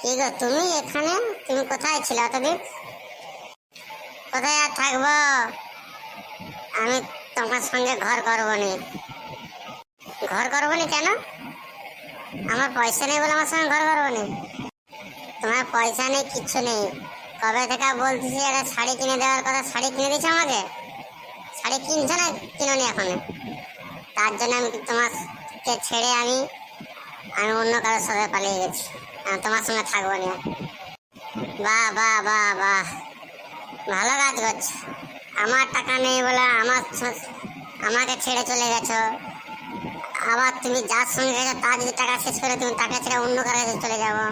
কি গো তুমি এখানে? তুমি কোথায় ছিলে এতদিন? কোথায় আর থাকবো, আমি তোমার সঙ্গে ঘর করবো নি। ঘর করবো নি কেন? আমার পয়সা নেই বলে আমার সঙ্গে ঘর করবো নি? তোমার পয়সা নেই, কিচ্ছু নেই। কবে থেকে বলতেছি একটা শাড়ি কিনে দেওয়ার কথা, শাড়ি কিনে দিচ্ছ আমাকে? শাড়ি কিনছো না কিনোনি এখন? তার জন্য আমি তোমাকে ছেড়ে আমি আমি অন্য কারোর সাথে পালিয়ে গেছি। আমি তোমার সঙ্গে থাকবো না। বাহ বাহ বাহ বাহ, ভালো কাজ করছো। আমার টাকা নেই বলে আমাকে ছেড়ে চলে গেছো। আবার তুমি যার সঙ্গে গেছো তার যদি টাকা শেষ করে তুমি তাকে ছেড়ে অন্য কারো কাছে চলে যাবো।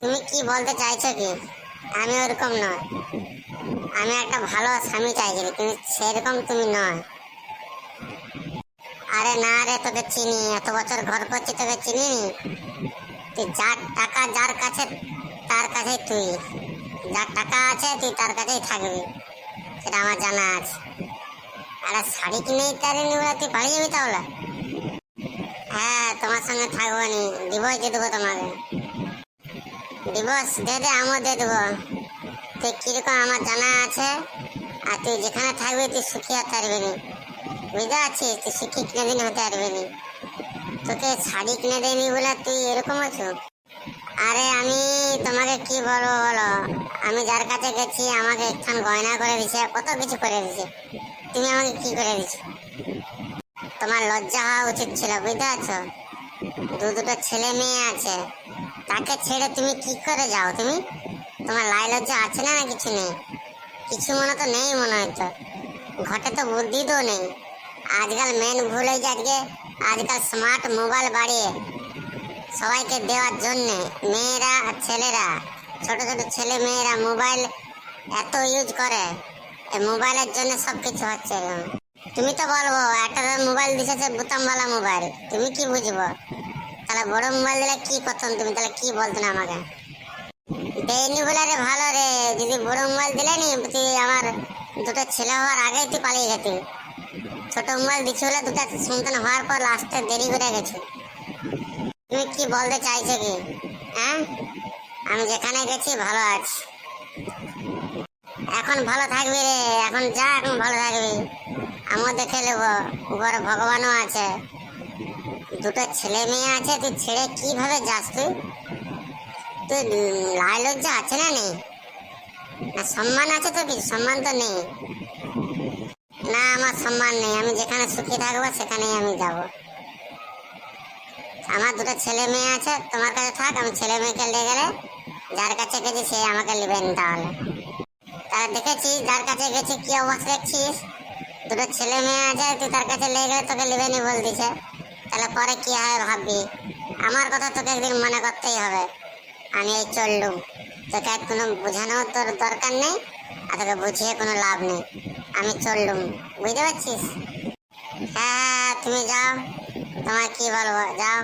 তুমি কি বলতে চাইছো কি? আমি ওরকম নয়। আমি একটা ভালো স্বামী চাইছি, কিন্তু সেরকম তুমি নয়। আরে না রে, তোকে চিনি, এত বছর ঘর করছি, তোকে চিনি নি। তুই যার টাকা যার কাছে, তার কাছেই তুই। যার টাকা আছে তুই তার কাছেই থাকবি, সেটা আমার জানা আছে। আরে শাড়ি কিনেই তারিনি বলে তুই পালিয়ে যাবি তাহলে? হ্যাঁ, তোমার সঙ্গে থাকবো নি, ডিভোর্স দিয়ে দেবো তোমাকে। ডিভোর্স দিয়ে দে, আমিও দিয়ে দেবো। তুই কিরকম আমার জানা আছে। আর তুই যেখানে থাকবি তুই সুখী হতে পারবি নি, বুঝতে পারছিস? তুই সুখী কোনোদিন হতে পারবি নি। তোকে শাড়ি কিনে দেয়নি বলে তুই এরকম আছো? আরে আমি তোমাকে কি বলবো বলো, আমি যার কাছে গেছি আমাকে একখান গয়না করে দিছে, কত কিছু করে দিছে। তুমি আমাকে কি করে দিছো? তোমার লজ্জা হওয়া উচিত ছিল, বুঝতে পারছো? দুটো ছেলে মেয়ে আছে, তাকে ছেড়ে তুমি কি করে যাও? তুমি, তোমার লাই লজ্জা আছে না? কিছু নেই, কিছু মনে তো নেই মনে হয়তো। ঘটে তো বুদ্ধি তো নেই। আজকাল মেন ভুল হয়ে যাচ্ছে, আজকাল স্মার্ট মোবাইল বাড়িয়ে সবাইকে দেওয়ার জন্যে মেয়েরা আর ছেলেরা, ছোট ছোট ছেলে মেয়েরা মোবাইল এত ইউজ করে, এই মোবাইলের জন্য সব কিছু হচ্ছে। তুমি তো বলবো একটা মোবাইল দিছে বোতামওয়ালা মোবাইল, তুমি কি বুঝবো? তাহলে বড় মোবাইল দিলে কি করতাম তুমি? তাহলে কি বলতো না আমাকে? দেয়নি বলে রে ভালো রে, যদি বড় মোবাইল দিলে নি তুই আমার দুটো ছেলে হওয়ার আগেই তুই পালিয়ে গেছি। ছোট মোবাইল দিচ্ছি বলে দুটো সন্তান হওয়ার পর লাস্টে দেরি করে গেছে। তুমি কি বলতে চাইছো কি? হ্যাঁ, আমি যেখানে গেছি ভালো আছি। এখন ভালো থাকবি রে, এখন যা, এখন ভালো থাকবি। আমিও দেখে নেবো, উপরে ভগবানও আছে, দুটো ছেলে মেয়ে আছে, তুই ছেড়ে কিভাবে যাস? তুই লাই লজ্জা আছে না নেই? না সম্মান আছে তো? কিছু সম্মান তো নেই। না, আমার সম্মান নেই। আমি যেখানে সুখী থাকবো সেখানেই আমি যাব। আমার দুটো ছেলে মেয়ে আছে, তোমার কাছে থাক। আমি ছেলে মেয়েকে নিয়ে গেলে যার কাছে গেছি সে আমাকে নেবেন। তাহলে তারা দেখেছিস যার কাছে গেছি কি অবস্থা দেখছিস? দুটো ছেলে মেয়ে আছে, তুই তার কাছে লেগে গেলে তোকে নেবেনি বল দিছে। তাহলে পরে কি হবে ভাববি? আমার কথা তোকে একদিন মনে করতেই হবে। আমি এই চললুম, তোকে আর কোনো বোঝানোর তোর দরকার নেই, আর তোকে বুঝিয়ে কোনো লাভ নেই। আমি চললুম, বুঝতে পারছিস? হ্যাঁ, তুমি যাও, তোমার কি বলবো, যাও।